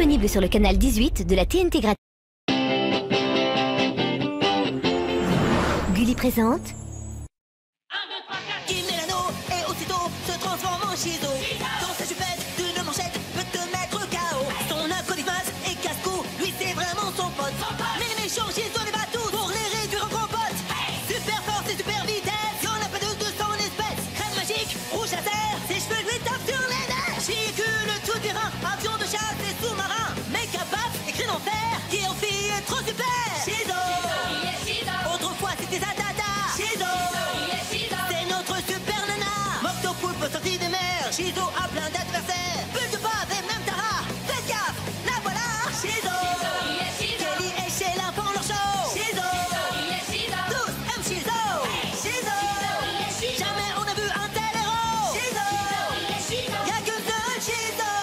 Disponible sur le canal 18 de la TNT gratuite. Gulli présente. 1, 2, 3, 4. Il met l'anneau et aussitôt se transforme en Shizo. Dans sa chupette d'une manchette peut te mettre KO. Son acolyte et casse-cou, lui c'est vraiment son pote. Mais les méchants Shizo les bat tous pour les réduire en compote. Super force et super vitesse, y'en a pas de 200 espèces. Crème magique, rouge à terre, ses cheveux lui tapent sur les nerfs. Véhicule tout terrain, avion de chasse et sous-marin. Make up écrit en fer, qui en fille est trop super. Shizo, autrefois c'était sa dada. Shizo, c'est notre super nana. Moctopoulpe sorti des mers. Shizo a plein d'adversaires. Bulle de bave et même Tara. Faites gaffe, la voilà. Shizo, Kelly et Sheila font leur show. Shizo, tous aiment Shizo. Shizo, jamais on a vu un tel héros. Shizo, y'a que seul Shizo.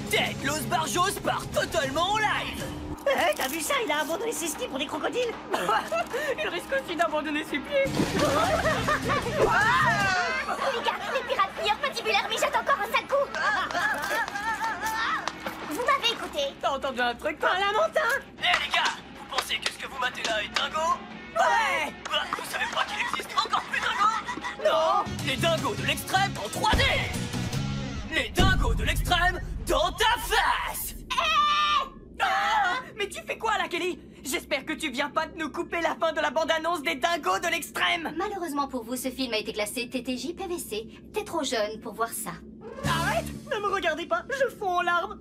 Ted Los Barjos part totalement en live. T'as vu ça? Il a abandonné ses skis pour des crocodiles. Il risque aussi d'abandonner ses pieds. Les gars, les pirates pilleurs patibulaires mijotent encore un sale coup. Vous m'avez écouté. T'as entendu un truc, toi? Un lamentin. Eh les gars, vous pensez que ce que vous matez là est dingo? Ouais. Bah, vous savez pas qu'il existe encore plus dingo? Non. Les dingos de l'extrême en 3D. Les dingos de l'extrême dans ta face. Ah, mais tu fais quoi là, Kelly? J'espère que tu viens pas de nous couper la fin de la bande-annonce des dingos de l'extrême. Malheureusement pour vous, ce film a été classé TTJ PVC. T'es trop jeune pour voir ça. Arrête. Ne me regardez pas. Je fonds en larmes.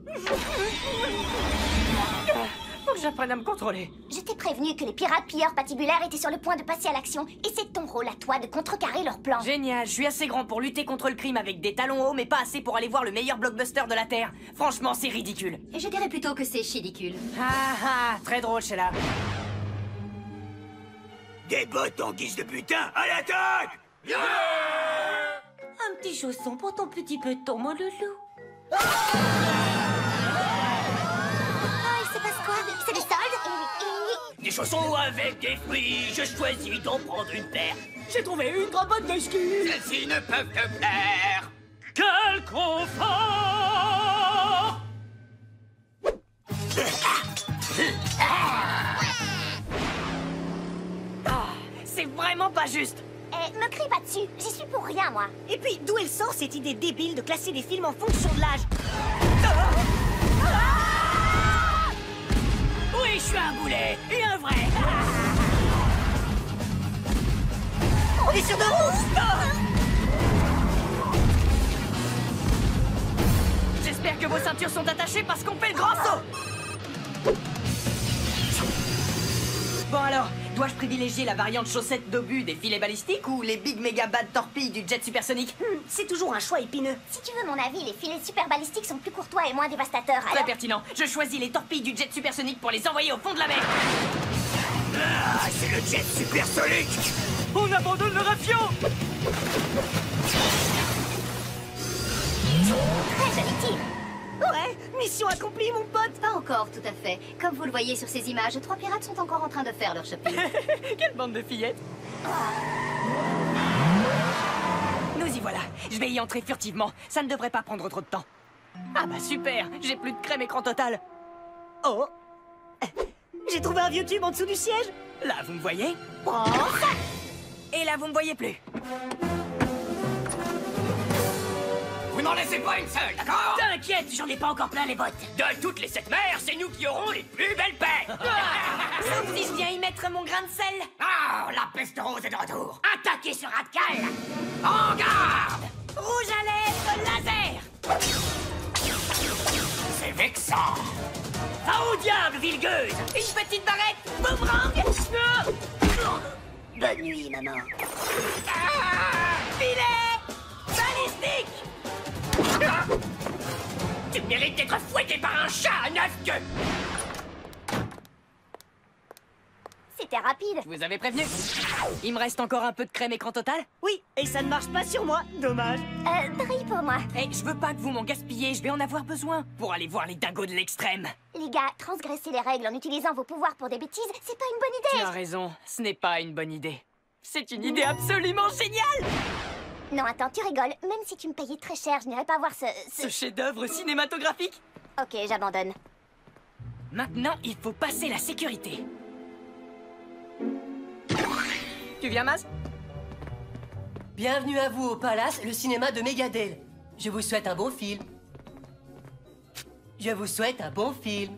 Faut que j'apprenne à me contrôler. Je t'ai prévenu que les pirates pilleurs patibulaires étaient sur le point de passer à l'action. Et c'est ton rôle à toi de contrecarrer leur plan. Génial, je suis assez grand pour lutter contre le crime avec des talons hauts, mais pas assez pour aller voir le meilleur blockbuster de la Terre. Franchement, c'est ridicule. Je dirais plutôt que c'est chidicule. Ah, très drôle, Sheila. Des bottes en guise de butin, à l'attaque! Un petit chausson pour ton petit peton, mon loulou. Oh, il se passe quoi? C'est des soldes? Des chaussons avec des fruits, je choisis d'en prendre une paire. J'ai trouvé une trop bonne de ski. Celles-ci ne peuvent te plaire. Quel confort! C'est vraiment pas juste. Eh, me crie pas dessus. J'y suis pour rien, moi. Et puis, d'où elle sort cette idée débile de classer les films en fonction de l'âge? Oui, je suis un boulet et un vrai. On est sur de route. J'espère que vos ceintures sont attachées parce qu'on fait le grand saut. Bon alors, dois-je privilégier la variante chaussette d'obus des filets balistiques ou les big méga bad torpilles du jet supersonique? C'est toujours un choix épineux. Si tu veux mon avis, les filets super balistiques sont plus courtois et moins dévastateurs. Très Alors... pertinent. Je choisis les torpilles du jet supersonique pour les envoyer au fond de la mer. Ah, c'est le jet supersonique! On abandonne le avion. Très joli tir. Ouais, mission accomplie, mon pote. Pas encore, tout à fait. Comme vous le voyez sur ces images, 3 pirates sont encore en train de faire leur shopping. Quelle bande de fillettes. Nous y voilà. Je vais y entrer furtivement. Ça ne devrait pas prendre trop de temps. Ah bah super. J'ai plus de crème écran total. Oh. J'ai trouvé un vieux tube en dessous du siège. Là, vous me voyez? Prends ça. Et là, vous me voyez plus. Vous n'en laissez pas une seule, d'accord? T'inquiète, j'en ai pas encore plein les bottes. De toutes les 7 mers, c'est nous qui aurons les plus belles paires! Sauf si je viens y mettre mon grain de sel. Ah, la peste rose est de retour! Attaquez ce rat de cale! En garde! Rouge à lèvres laser. C'est vexant! Va au diable, villegueuse. Une petite barrette, boomerang. Bonne nuit, maman. Filet balistique. Tu mérites d'être fouetté par un chat à 9 queues! C'était rapide. Je vous avais prévenu. Il me reste encore un peu de crème écran total. Oui, et ça ne marche pas sur moi. Dommage. Brille pour moi. Eh, je veux pas que vous m'en gaspillez, je vais en avoir besoin pour aller voir les dingos de l'extrême. Les gars, transgresser les règles en utilisant vos pouvoirs pour des bêtises, c'est pas une bonne Tu idée. as raison, ce n'est pas une bonne idée. C'est une idée absolument géniale! Non, attends, tu rigoles. Même si tu me payais très cher, je n'irais pas voir Ce chef-d'œuvre cinématographique! Ok, j'abandonne. Maintenant, il faut passer la sécurité. Tu viens, Maz? Bienvenue à vous au Palace, le cinéma de Megadale. Je vous souhaite un bon film. Je vous souhaite un bon film.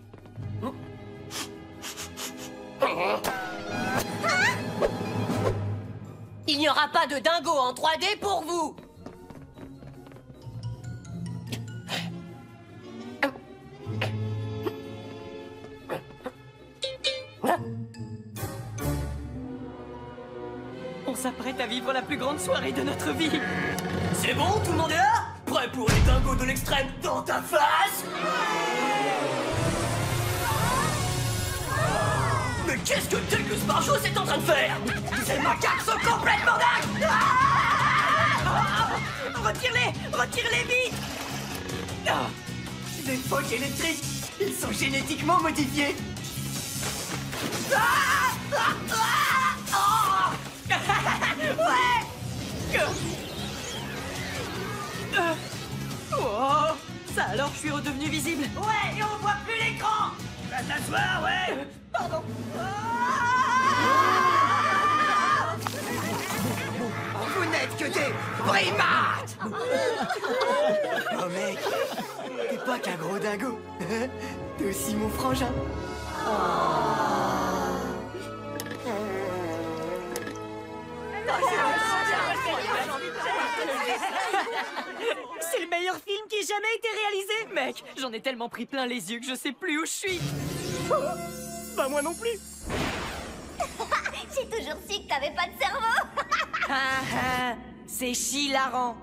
Il n'y aura pas de dingo en 3D pour vous. On s'apprête à vivre la plus grande soirée de notre vie. C'est bon, tout le monde est là? Prêt pour les dingos de l'extrême dans ta face? Mais qu'est-ce que Douglas Barjot est en train de faire? Ces macaques sont complètement dingues! Retire-les! Retire-les vite! Des phoques électriques! Ils sont génétiquement modifiés! Oh! Ça alors, je suis redevenu visible. Ouais, et on voit plus l'écran. Va t'asseoir, ouais. Pardon. Vous n'êtes que des primates. Oh mec, t'es pas qu'un gros dingo. T'es aussi mon frangin. C'est le meilleur film qui ait jamais été réalisé. Mec, j'en ai tellement pris plein les yeux que je sais plus où je suis. Bah moi non plus. J'ai toujours su que t'avais pas de cerveau. C'est hilarant.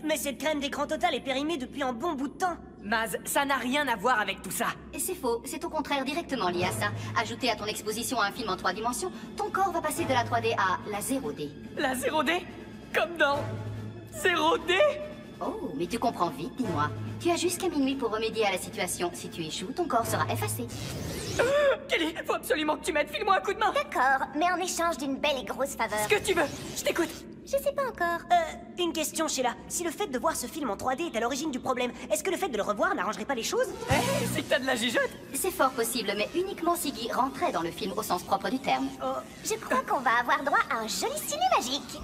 Mais cette crème d'écran total est périmée depuis un bon bout de temps. Maz, ça n'a rien à voir avec tout ça. Et c'est faux, c'est au contraire directement lié à ça. Ajouté à ton exposition à un film en 3 dimensions, ton corps va passer de la 3D à la 0D. La 0D? Comme dans 0D? Oh, mais tu comprends vite, dis-moi. Tu as jusqu'à minuit pour remédier à la situation. Si tu échoues, ton corps sera effacé. Kelly, faut absolument que tu m'aides, file-moi un coup de main. D'accord, mais en échange d'une belle et grosse faveur. Ce que tu veux, je t'écoute. Je sais pas encore. Une question, Sheila. Si le fait de voir ce film en 3D est à l'origine du problème, est-ce que le fait de le revoir n'arrangerait pas les choses? C'est que t'as de la gigote. C'est fort possible, mais uniquement si Guy rentrait dans le film au sens propre du terme. Je crois qu'on va avoir droit à un joli ciné magique.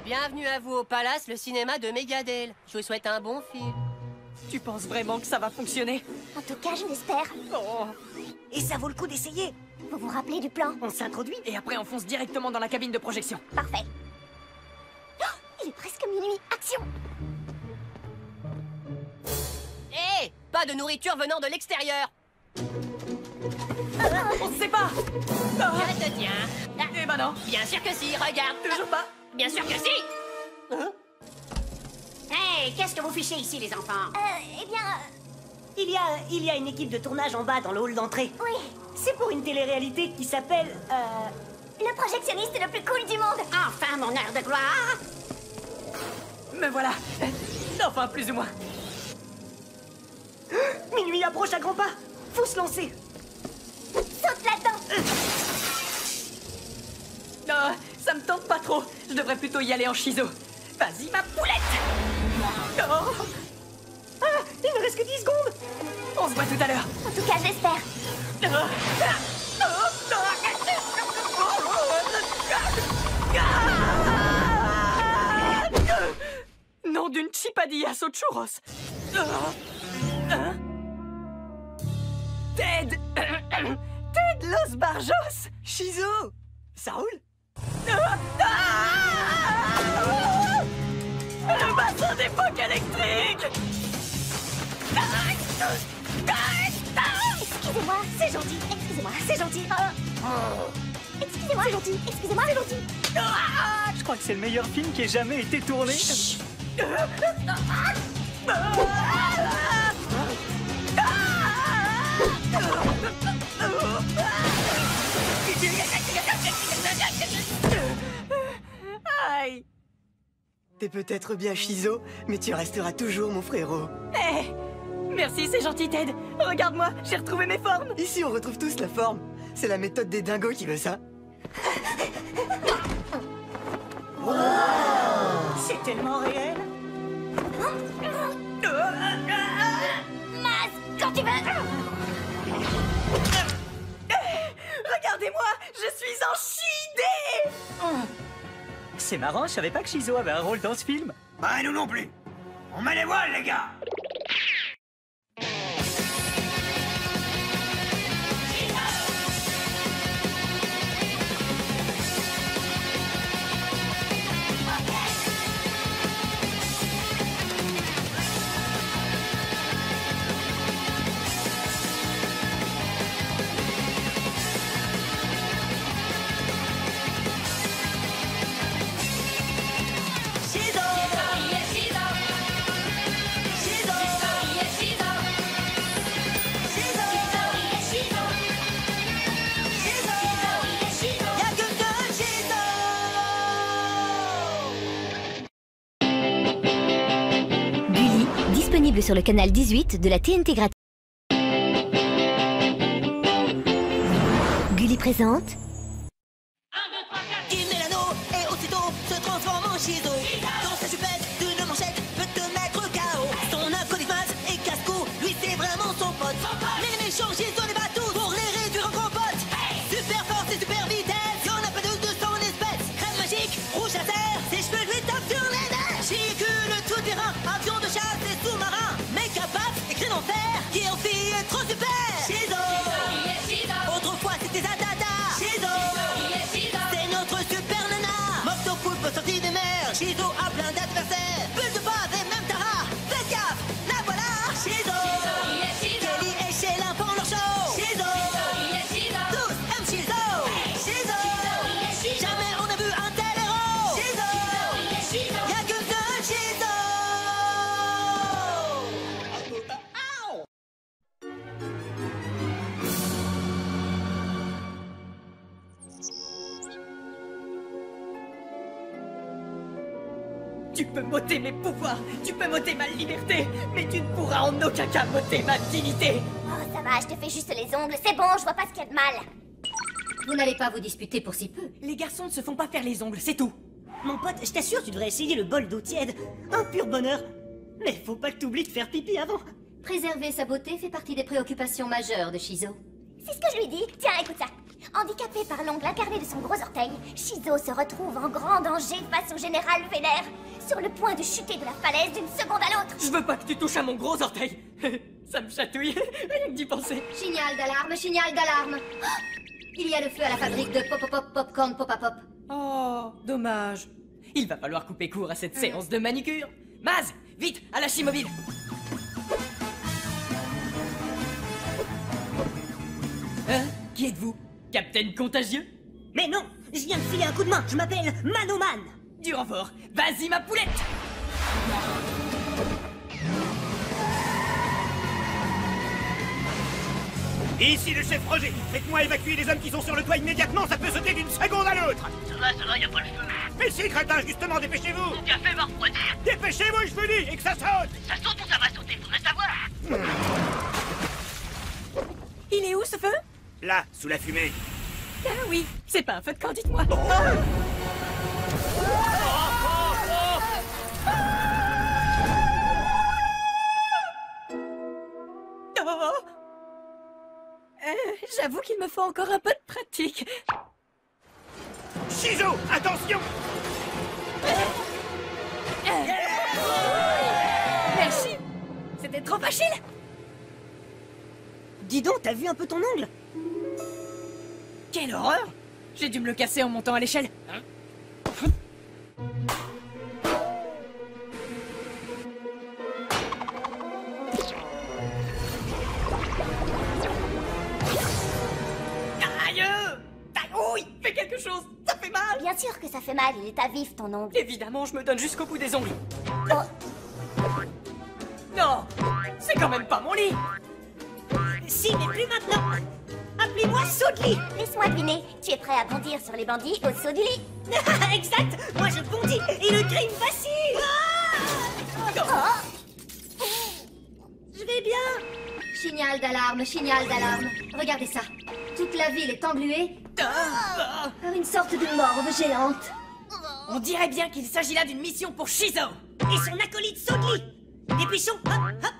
Bienvenue à vous au Palace, le cinéma de Megadale. Je vous souhaite un bon film. Tu penses vraiment que ça va fonctionner? En tout cas, je l'espère. Oh. Et ça vaut le coup d'essayer. Vous vous rappelez du plan? On s'introduit. Et après, on fonce directement dans la cabine de projection. Parfait. Oh, il est presque minuit. Action! Hé, pas de nourriture venant de l'extérieur. On se sépare. Je te tiens. Eh ben non. Bien sûr que si, regarde. Toujours pas. Bien sûr que si. Hey, qu'est-ce que vous fichez ici, les enfants? Eh bien... Il y a une équipe de tournage en bas dans le hall d'entrée. oui. C'est pour une télé-réalité qui s'appelle... Le projectionniste le plus cool du monde. Enfin, mon heure de gloire. Me voilà. Enfin, plus ou moins. Minuit approche à grands pas. Faut se lancer. Saute là-dedans. Non, ça me tente pas trop. Je devrais plutôt y aller en chiso. Vas-y, ma poulette. Oh. Ah, il ne reste que 10 secondes. On se voit tout à l'heure. En tout cas, j'espère. Nom d'une chipadillas aux churros. Ted. Ted Los Barjos. Shizo, ça roule? Le bassin d'époque électrique. Excusez-moi, c'est gentil. Excusez-moi, c'est gentil. Excusez-moi, c'est gentil. Excusez-moi, c'est gentil. Je crois que c'est le meilleur film qui ait jamais été tourné. Aïe. T'es peut-être bien Shizo, mais tu resteras toujours mon frérot. Eh, merci, c'est gentil, Ted. Regarde-moi, j'ai retrouvé mes formes. Ici, on retrouve tous la forme. C'est la méthode des dingos qui veut ça. tellement réel. Maz, quand tu veux. Regardez-moi, je suis en chidé. C'est marrant, je savais pas que Shizo avait un rôle dans ce film. Bah, nous non plus. On met les voiles, les gars. Gulli, disponible sur le canal 18 de la TNT gratuite. Gulli présente Qui met l'anneau et aussitôt se transforme en Shizo. Dans sa chupette d'une manchette peut te mettre KO. Son acolyte et casse-cou, lui c'est vraiment son pote. Les méchants Shizo les bat tous pour les réduire en compote. Super force et super vitesse, y'en a pas deux de son espèce. Crème magique, rouge à terre, ses cheveux lui tapent sur les nerfs. Chicule tout terrain, avion de chasse et sous-marin. Make-up et crayon en fer, qui en fille est trop super. Shizo, autrefois c'était Zadada. Shizo, c'est notre super nana. Moto poulpe sortie des mers. Shizo a plein d'adversaires. Bulle de base et même Tara. Faites gaffe, la voilà. Shizo, Kelly et Sheila font leur show. Shizo, tous aiment Shizo. Shizo, jamais on a vu un tel héros. Shizo, y'a que deux Shizo. Tu peux m'ôter mes pouvoirs, tu peux m'ôter ma liberté, mais tu ne pourras en aucun cas m'ôter ma dignité. Oh, ça va, je te fais juste les ongles. C'est bon, je vois pas ce qu'il y a de mal. Vous n'allez pas vous disputer pour si peu. Les garçons ne se font pas faire les ongles, c'est tout. Mon pote, je t'assure, tu devrais essayer le bol d'eau tiède. Un pur bonheur. Mais faut pas que t'oublies de faire pipi avant. Préserver sa beauté fait partie des préoccupations majeures de Shizo. C'est ce que je lui dis. Tiens, écoute ça. Handicapé par l'ongle incarné de son gros orteil, Shizo se retrouve en grand danger face au général Vénère, sur le point de chuter de la falaise d'une seconde à l'autre. Je veux pas que tu touches à mon gros orteil. Ça me chatouille, rien que d'y penser. Signal d'alarme, signal d'alarme. Il y a le feu à la fabrique de popcorn pop-a-pop. Oh, dommage. Il va falloir couper court à cette séance de manicure. Maz, vite, à la scie mobile. Hein? Qui êtes-vous? Capitaine Contagieux? Mais non, je viens de filer un coup de main. Je m'appelle Manoman. Du renfort. Vas-y, ma poulette! Ici le chef Roger. Faites-moi évacuer les hommes qui sont sur le toit immédiatement, ça peut sauter d'une seconde à l'autre. Ça va, y a pas le feu. Mais si, crétin, justement, dépêchez-vous. Mon café va refroidir. Dépêchez-vous, je vous dis, et que ça saute. Ça saute ou ça va sauter, faudrait savoir. Il est où, ce feu? Là, sous la fumée. Ah oui, c'est pas un feu de camp, dites-moi. Oh. J'avoue qu'il me faut encore un peu de pratique. Shizo, attention. Merci. C'était trop facile. Dis donc, t'as vu un peu ton ongle? Quelle horreur! J'ai dû me le casser en montant à l'échelle. Aïe! Oui, fais quelque chose! Ça fait mal! Bien sûr que ça fait mal, il est à vif ton ongle. Évidemment, je me donne jusqu'au bout des ongles. Oh, Non! C'est quand même pas mon lit! Si, mais plus maintenant. Appelez-moi saut de lit. laisse-moi deviner, tu es prêt à bondir sur les bandits au saut du lit. Exact. Moi je bondis et le crime facile. Oh, Je vais bien. Signal d'alarme, signal d'alarme. Regardez ça. Toute la ville est engluée par une sorte de morve géante. On dirait bien qu'il s'agit là d'une mission pour Shizo. Et son acolyte Sogli. Dépêchons, hop, hop.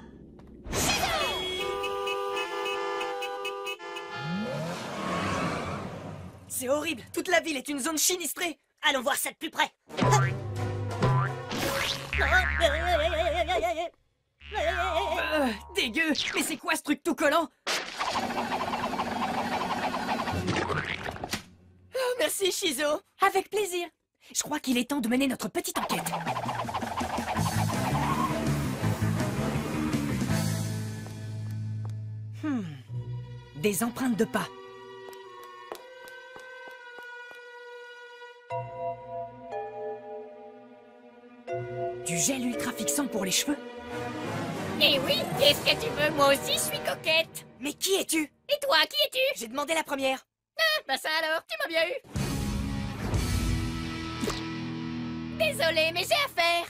C'est horrible, toute la ville est une zone sinistrée. Allons voir ça de plus près. Dégueu, mais c'est quoi ce truc tout collant? Oh, merci Shizo, avec plaisir. Je crois qu'il est temps de mener notre petite enquête. Des empreintes de pas. Du gel ultra fixant pour les cheveux. Eh oui, qu'est-ce que tu veux? Moi aussi, je suis coquette. Mais qui es-tu? Et toi, qui es-tu? J'ai demandé la première. Ah, bah ça alors, tu m'as bien eu. Désolée, mais j'ai à faire.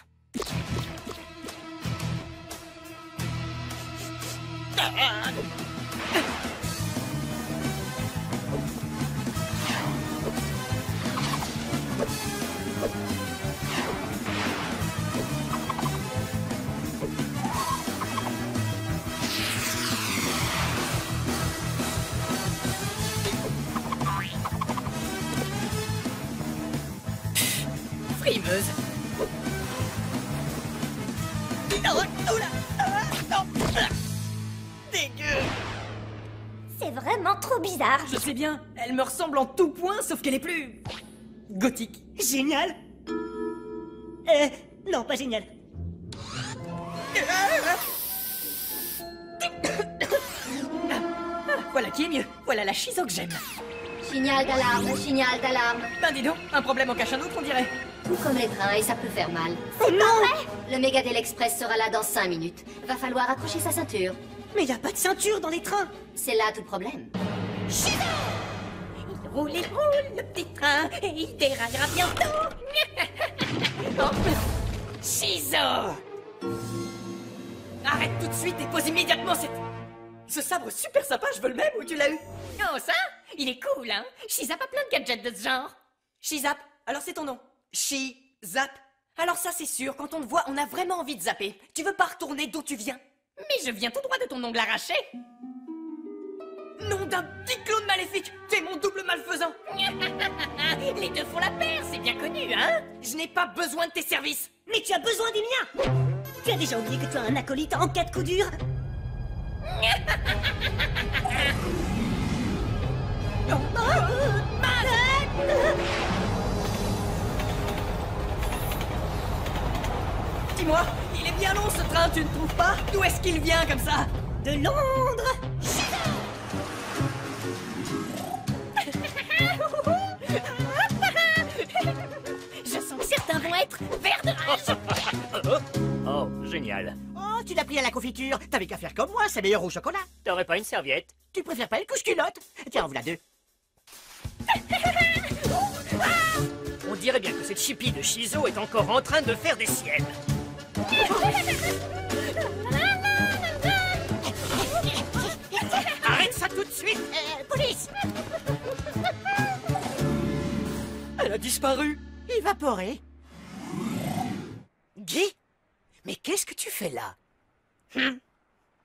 Frimeuse. Oh là. Non. Dégueu. C'est vraiment trop bizarre. Je sais bien, elle me ressemble en tout point, sauf qu'elle est plus... gothique. Génial. Non, pas génial. Voilà qui est mieux. Voilà la Shizo que j'aime. Signal d'alarme, signal d'alarme. Ben dis donc, un problème en cache un autre, on dirait. Tout comme les trains et ça peut faire mal. Oh non. Le Megadel Express sera là dans 5 minutes. Va falloir accrocher sa ceinture. Mais y a pas de ceinture dans les trains. C'est là tout le problème. Il roule, le petit train, et il déraillera bientôt. Oh. Shizo! Arrête tout de suite et pose immédiatement cette... Ce sabre super sympa, je veux le même, où tu l'as eu? Oh ça? Il est cool, hein? Shizap a plein de gadgets de ce genre. Shizap, alors c'est ton nom. Shizap. Alors ça c'est sûr, quand on te voit, on a vraiment envie de zapper. Tu veux pas retourner d'où tu viens? Mais je viens tout droit de ton ongle arraché. Nom d'un petit clown maléfique! T'es mon double malfaisant! Les deux font la paire, c'est bien connu, hein? Je n'ai pas besoin de tes services! Mais tu as besoin des miens. Tu as déjà oublié que tu as un acolyte en cas de coup dur. Dis-moi, il est bien long ce train, tu ne trouves pas? D'où est-ce qu'il vient comme ça? De Londres. Je sens que certains vont être verts de rage. Oh, génial. Oh, tu l'as pris à la confiture. T'avais qu'à faire comme moi, c'est meilleur au chocolat. T'aurais pas une serviette? Tu préfères pas une couche-culotte? Tiens, en voilà deux. On dirait bien que cette chipie de Shizo est encore en train de faire des siennes. Arrête ça tout de suite! Police! Elle a disparu! Évaporé. Guy? Mais qu'est-ce que tu fais là?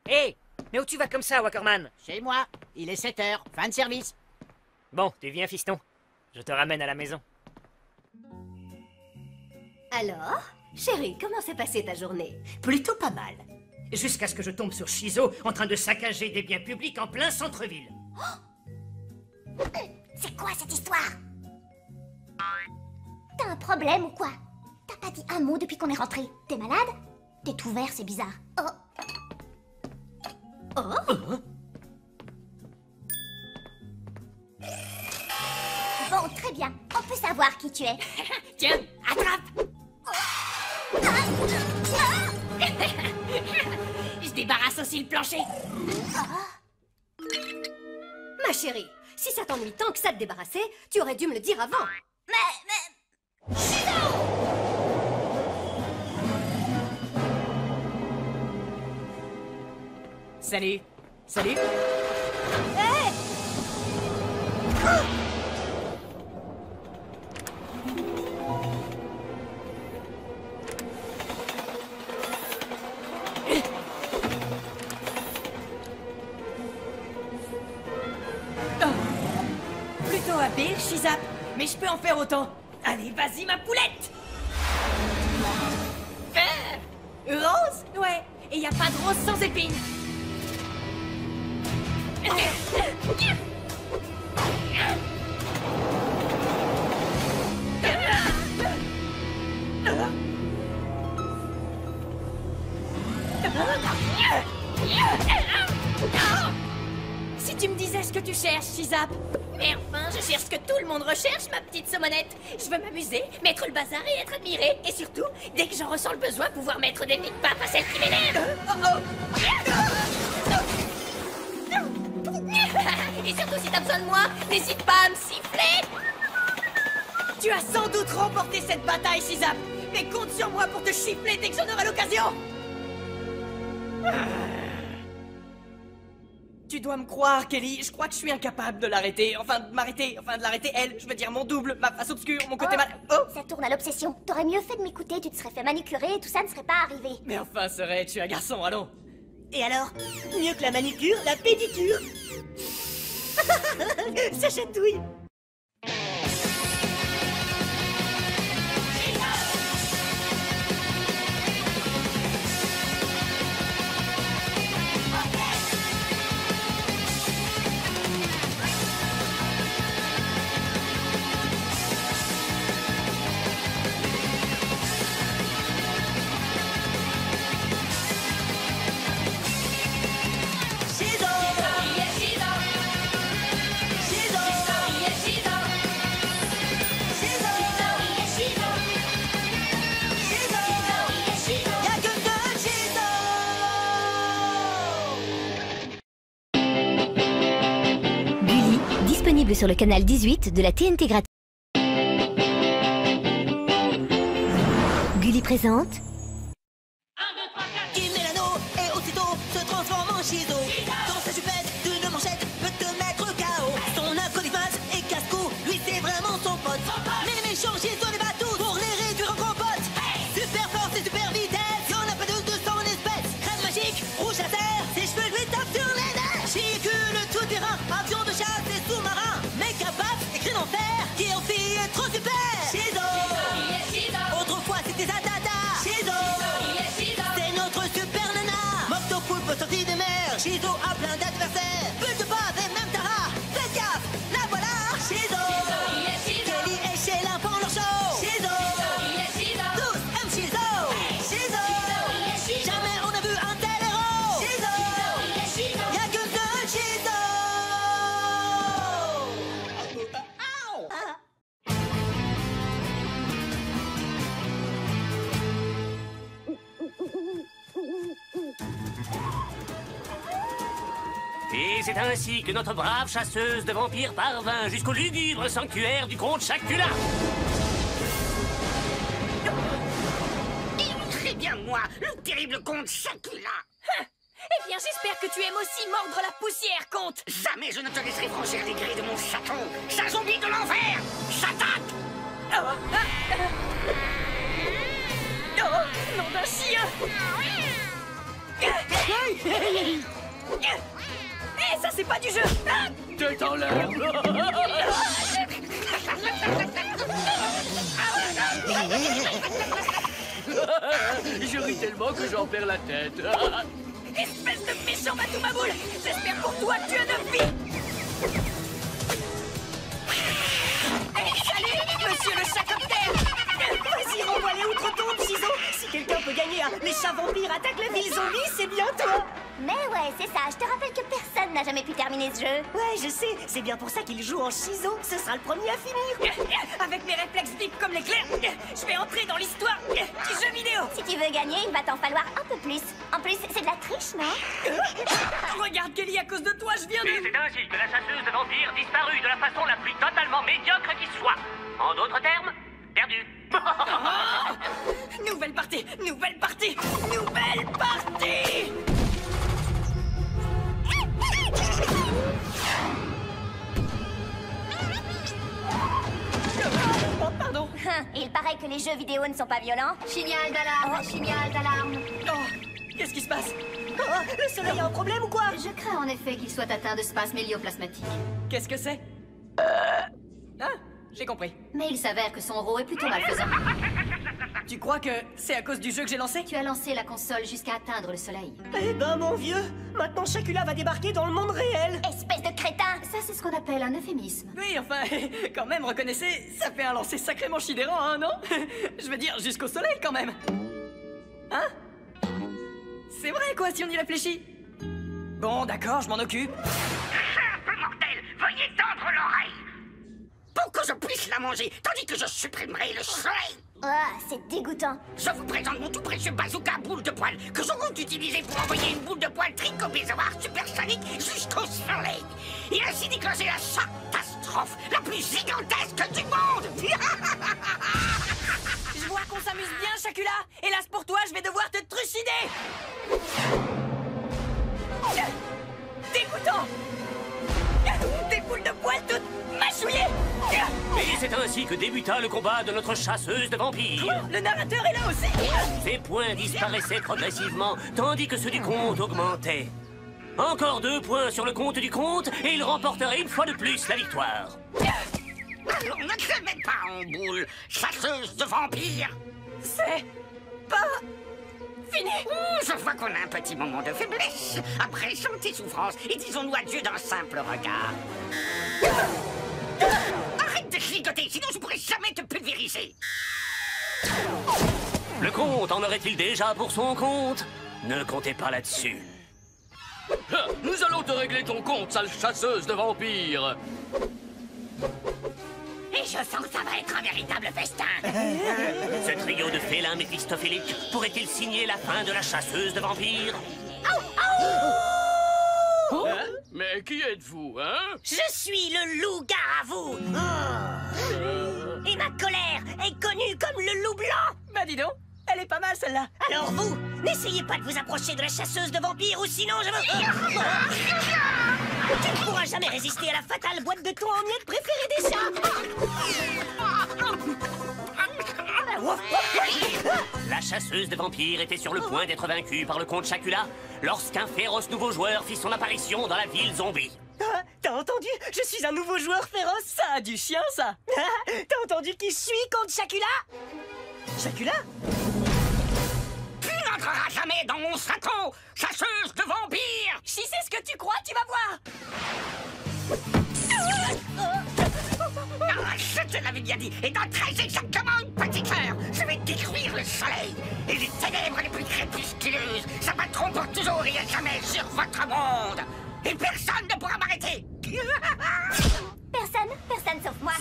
Hé! Mais où tu vas comme ça, Wackerman? Chez moi. Il est 7 heures. Fin de service. Bon, tu viens, fiston. Je te ramène à la maison. Alors, chérie, comment s'est passée ta journée? Plutôt pas mal. Jusqu'à ce que je tombe sur Shizo en train de saccager des biens publics en plein centre-ville. C'est quoi cette histoire? T'as un problème ou quoi? T'as pas dit un mot depuis qu'on est rentré. T'es malade? T'es tout vert, c'est bizarre. Bon, très bien. On peut savoir qui tu es. Tiens, attrape. Je débarrasse aussi le plancher. Ma chérie, si ça t'ennuie tant que ça de débarrasser, tu aurais dû me le dire avant. Salut! Salut! Shizap, mais je peux en faire autant. Allez, vas-y, ma poulette. Rose? Ouais, et y a pas de rose sans épines. Si tu me disais ce que tu cherches, Shizap. Mais enfin, je cherche ce que tout le monde recherche, ma petite saumonette. Je veux m'amuser, mettre le bazar et être admirée. Et surtout, dès que j'en ressens le besoin, pouvoir mettre des piques papes à celle qui m'énerve. Et surtout, si t'as besoin de moi, n'hésite pas à me siffler. Tu as sans doute remporté cette bataille, Shizap. Mais compte sur moi pour te chiffler dès que j'en aurai l'occasion. Tu dois me croire, Kelly, je crois que je suis incapable de l'arrêter. Enfin, de m'arrêter, enfin de l'arrêter elle. Je veux dire mon double, ma face obscure, mon côté mal... Oh! Ça tourne à l'obsession. T'aurais mieux fait de m'écouter, tu te serais fait manicurer et tout ça ne serait pas arrivé. Mais enfin, Serette, je suis un garçon, allons. Et alors? Mieux que la manicure, la pédicure. Ça chatouille. Disponible sur le canal 18 de la TNT gratuite. Gulli présente Qui met l'anneau et aussitôt se transforme en Shizo. Dans sa jupette d'une manchette peut te mettre KO. Son acolyphase et casse-cou, lui c'est vraiment son pote. Mais les méchants Shizo les bat tous pour les réduire en gros potes. Super force et super vitesse, y'en a pas deux de son espèce. Crème magique, rouge à terre, ses cheveux lui tapent sur les nerfs. Chicule tout terrain, avion de chasse et sous-marin. Méga baff, écrit en fer, qui en fille est trop super. Shizo, autrefois c'était Zatata. Shizo, c'est notre super nana. Mocto Poulpe sorti des mers. Shizo a plein d'adversaires. Bulle de base et même Tara. Faites gaffe, la voilà. Shizo, Kelly et Sheila font leur show. Shizo, tous aiment Shizo. Shizo, jamais on a vu un tel héros. Shizo, y'a que deux Shizo. Et c'est ainsi que notre brave chasseuse de vampires parvint jusqu'au lugubre sanctuaire du comte Chacula. Très bien, moi, le terrible comte Chacula. Eh bien, j'espère que tu aimes aussi mordre la poussière, comte. Jamais je ne te laisserai franchir les grilles de mon chaton. Ça zombie de l'enfer. J'attaque. Oh, nom d'un chien. Eh, ça c'est pas du jeu. Tête en l'air. Je ris tellement que j'en perds la tête. Espèce de méchant batou ma boule. J'espère pour toi que tu as 9 vies. Salut, monsieur le chacoptère. Vas-y, renvoie les outre-tombes, Shizo. Si quelqu'un peut gagner un méchant vampire attaque la ville zombie, c'est bien toi. Mais ouais, c'est ça. Je te rappelle que personne n'a jamais pu terminer ce jeu. Ouais, je sais. C'est bien pour ça qu'il joue en Shizo. Ce sera le premier à finir. Avec mes réflexes vifs comme l'éclair, je vais entrer dans l'histoire du jeu vidéo. Si tu veux gagner, il va t'en falloir un peu plus. En plus, c'est de la triche, non? Regarde, Kelly, à cause de toi, je viens de... Et c'est ainsi que la chasseuse de vampires disparut de la façon la plus totalement médiocre qui soit. En d'autres termes, perdu. Nouvelle partie, nouvelle partie, nouvelle partie. Oh, pardon. Il paraît que les jeux vidéo ne sont pas violents. Signal d'alarme, signal d'alarme. Oh, qu'est-ce qui se passe? Oh, le soleil a un problème ou quoi? Je crains en effet qu'il soit atteint de spasme hélioplasmatique. Qu'est-ce que c'est? Ah, j'ai compris. Mais il s'avère que son rôle est plutôt malfaisant. Tu crois que c'est à cause du jeu que j'ai lancé? Tu as lancé la console jusqu'à atteindre le soleil. Eh ben, mon vieux, maintenant Chacula va débarquer dans le monde réel. Espèce de crétin! Ça, c'est ce qu'on appelle un euphémisme. Oui, enfin, quand même, reconnaissez, ça fait un lancer sacrément sidérant, hein, non? Je veux dire, jusqu'au soleil, quand même. Hein? C'est vrai, quoi, si on y réfléchit. Bon, d'accord, je m'en occupe. Simple mortel, veuillez tendre l'oreille pour que je puisse la manger, tandis que je supprimerai le soleil. Ah, c'est dégoûtant. Je vous présente mon tout précieux bazooka boule de poil que je compte utiliser pour envoyer une boule de poil tricobézoar supersonique jusqu'au soleil et ainsi déclencher la catastrophe la plus gigantesque du monde. Je vois qu'on s'amuse bien, Chacula. Hélas pour toi, je vais devoir te trucider. Dégoûtant. Des boules de poil toutes mâchouillées. Et c'est ainsi que débuta le combat de notre chasseuse de vampires. Quoi? Le narrateur est là aussi. Ses points disparaissaient progressivement, tandis que ceux du comte augmentaient. Encore 2 points sur le compte du comte, et il remporterait une fois de plus la victoire. Alors ne te mets pas en boule, chasseuse de vampires. C'est pas fini. Je vois qu'on a un petit moment de faiblesse. Apprécions tes souffrances et disons-nous adieu d'un simple regard. Arrête de gigoter, sinon je pourrais jamais te pulvériser. Le comte en aurait-il déjà pour son compte? Ne comptez pas là-dessus. Nous allons te régler ton compte, sale chasseuse de vampires. Et je sens que ça va être un véritable festin. Ce trio de félins méphistophéliques pourrait-il signer la fin de la chasseuse de vampires? Hein? Mais qui êtes-vous, hein? Je suis le loup-garou. Et ma colère est connue comme le loup blanc. Bah dis donc, elle est pas mal celle-là. Alors vous, n'essayez pas de vous approcher de la chasseuse de vampires ou sinon je me... Tu ne pourras jamais résister à la fatale boîte de thon en miettes préférée des chats. La chasseuse de vampires était sur le point d'être vaincue par le comte Chacula lorsqu'un féroce nouveau joueur fit son apparition dans la ville zombie. Ah, t'as entendu? Je suis un nouveau joueur féroce. Ça a du chien, ça. T'as entendu qui je suis, comte Chacula? Chacula? Tu n'entreras jamais dans mon château, chasseuse de vampires. Si c'est ce que tu crois, tu vas voir. Ah, je te l'avais bien dit, et dans très exactement une petite heure, je vais détruire le soleil. Et les ténèbres les plus crépusculeuses s'abattront pour toujours et à jamais sur votre monde. Et personne ne pourra m'arrêter. Personne sauf moi.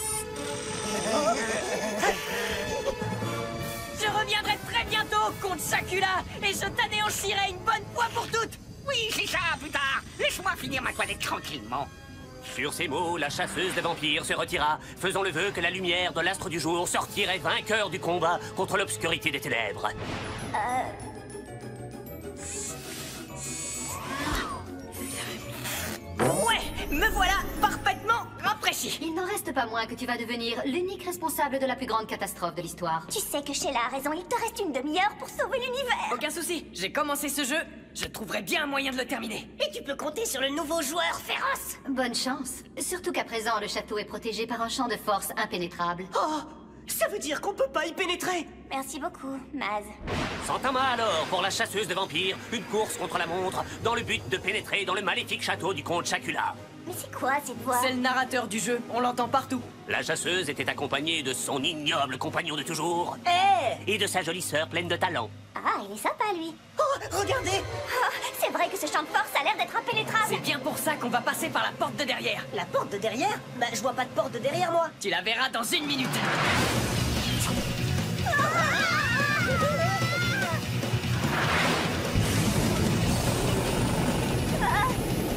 Je reviendrai très bientôt, comte Chacula, et je t'anéantirai une bonne fois pour toutes. Oui, c'est ça, plus tard. Laisse-moi finir ma toilette tranquillement. Sur ces mots, la chasseuse de vampires se retira, faisant le vœu que la lumière de l'astre du jour sortirait vainqueur du combat contre l'obscurité des ténèbres. Ouais, me voilà parfaitement rafraîchi. Il n'en reste pas moins que tu vas devenir l'unique responsable de la plus grande catastrophe de l'histoire. Tu sais que Sheila a raison, il te reste une demi-heure pour sauver l'univers. Aucun souci, j'ai commencé ce jeu, je trouverai bien un moyen de le terminer. Et tu peux compter sur le nouveau joueur féroce. Bonne chance. Surtout qu'à présent, le château est protégé par un champ de force impénétrable. Oh, ça veut dire qu'on peut pas y pénétrer. Merci beaucoup, Maz. S'entama alors pour la chasseuse de vampires une course contre la montre dans le but de pénétrer dans le maléfique château du comte Chacula. Mais c'est quoi cette voix? C'est le narrateur du jeu, on l'entend partout. La chasseuse était accompagnée de son ignoble compagnon de toujours et de sa jolie sœur pleine de talent. Ah, il est sympa, lui. Oh, regardez. C'est vrai que ce champ de force a l'air d'être impénétrable. C'est bien pour ça qu'on va passer par la porte de derrière. La porte de derrière? Bah, je vois pas de porte de derrière, moi. Tu la verras dans 1 minute.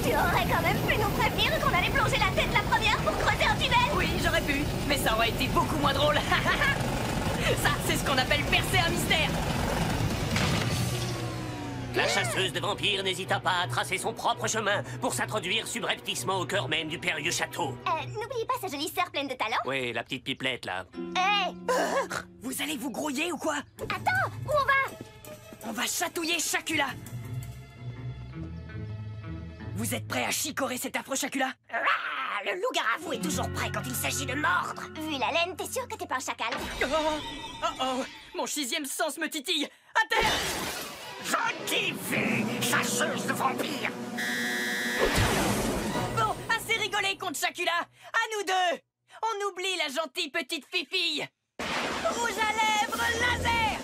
Tu aurais quand même pu nous prévenir qu'on allait plonger la tête la première pour creuser un tunnel. Oui, j'aurais pu, mais ça aurait été beaucoup moins drôle. Ça, c'est ce qu'on appelle percer un mystère. La chasseuse de vampires n'hésita pas à tracer son propre chemin pour s'introduire subrepticement au cœur même du périlleux château. N'oubliez pas sa jolie sœur pleine de talent. Oui, la petite pipelette, là. Vous allez vous grouiller ou quoi? Attends, où on va? On va chatouiller Chacula. Vous êtes prêts à chicorer cet affreux Chacula? le loup-garou est toujours prêt quand il s'agit de mordre. Vu la laine, t'es sûr que t'es pas un chacal? Oh, mon 6e sens me titille. À terre! Je t'ai vu, chasseuse de vampires. Bon, assez rigolé contre Chacula. À nous deux. On oublie la gentille petite fifille. Rouge à lèvres laser.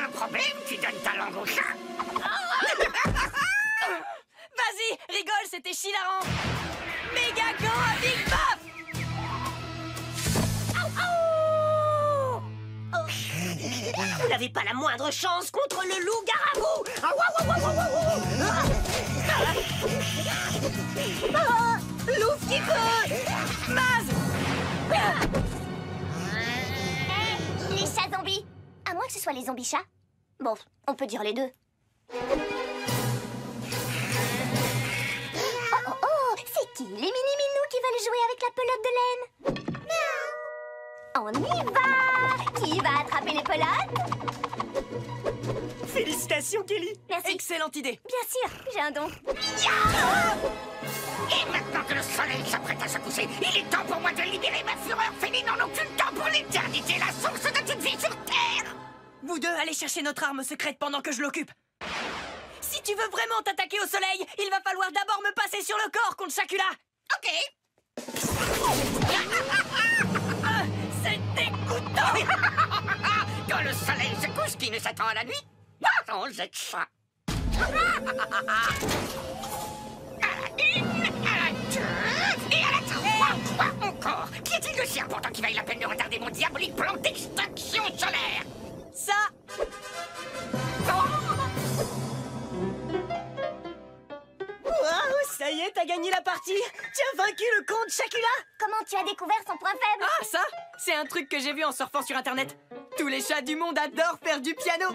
Un problème, tu donnes ta langue au chat. Vas-y, rigole, c'était chilarant. Méga gant à Big Paf. Vous n'avez pas la moindre chance contre le loup-garou. Louf qui peut. Maz. Les chats zombies. À moins que ce soit les zombies chats. Bon, on peut dire les deux. Oh, c'est qui les mini-minous qui veulent jouer avec la pelote de laine? On y va! Qui va attraper les pelotes? Félicitations, Kelly. Merci. Excellente idée. Bien sûr, j'ai un don. Et maintenant que le soleil s'apprête à se coucher, il est temps pour moi de libérer ma fureur féline en occultant pour l'éternité la source de toute vie sur Terre. Vous deux, allez chercher notre arme secrète pendant que je l'occupe. Si tu veux vraiment t'attaquer au soleil, il va falloir d'abord me passer sur le corps contre Chacula. Ok. C'est dégoûtant. Quand le soleil se couche, qui ne s'attend à la nuit? On jette ça. À la 1, à la 2 et à la 3 encore. Qui est-il de si important qu'il vaille la peine de retarder mon diabolique plan d'extinction solaire? Ça. Waouh, ça y est, t'as gagné la partie. Tu as vaincu le comte Chacula. Comment tu as découvert son point faible? Ah, ça, c'est un truc que j'ai vu en surfant sur Internet. Tous les chats du monde adorent faire du piano.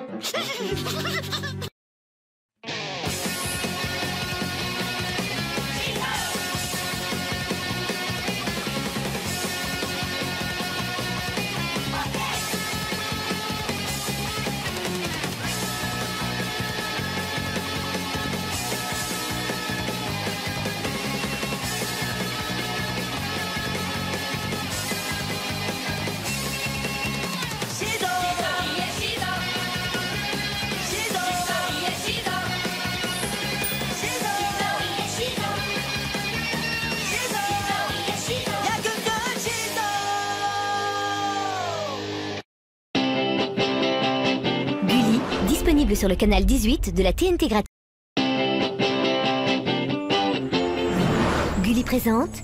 Disponible sur le canal 18 de la TNT gratuite. Gulli présente.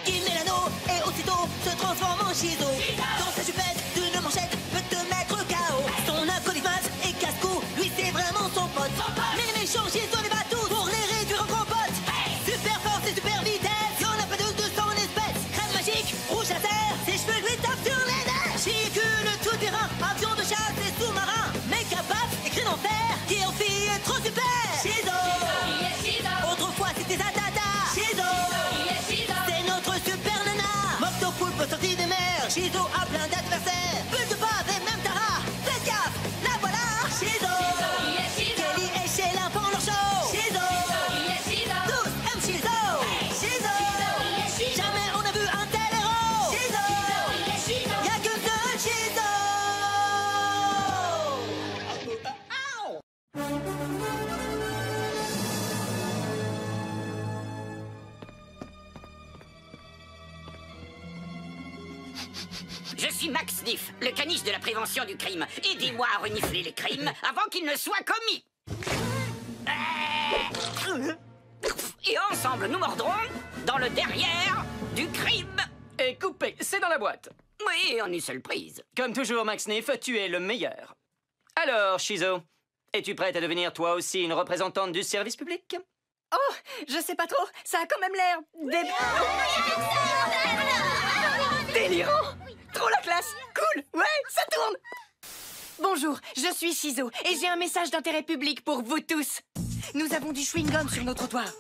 Qui met l'anneau et aussitôt se transforme en Shizo. Dans sa jupette d'une manchette peut te mettre KO. Son acolyte et casse-cou, lui c'est vraiment son pote. Mais les méchants Shizo les bat tous pour les réduire en gros potes. Super force et super vitesse, y'en a pas deux de son espèce. Crème magique, rouge à terre, ses cheveux lui tapent sur les nerfs. Chicule tout terrain, avion de chasse et sous-marin. Méga baf et cri d'enfer, qui en fille est trop super. Shizo, autrefois c'était Zatata. Shizo, c'est notre super nana. Mocto Poulpe sorti des mers. Shizo a plein d'adversaires. Peu de base et même Tara. Faites gaffe, la voilà. Shizo, Kelly et Sheila font leur show. Shizo, tous aiment Shizo. Shizo, jamais on a vu un tel héros. Shizo, y'a que deux Shizo. Je suis Max Sniff, le caniche de la prévention du crime. Aidez-moi à renifler les crimes avant qu'ils ne soient commis. Et ensemble, nous mordrons dans le derrière du crime. Et coupé, c'est dans la boîte. Oui, en une seule prise. Comme toujours, Max Sniff, tu es le meilleur. Alors, Shizo, es-tu prête à devenir toi aussi une représentante du service public? Oh, je sais pas trop, ça a quand même l'air délirant. Trop la classe. Cool, ouais, ça tourne. Bonjour, je suis Shizo et j'ai un message d'intérêt public pour vous tous. Nous avons du chewing-gum sur nos trottoirs.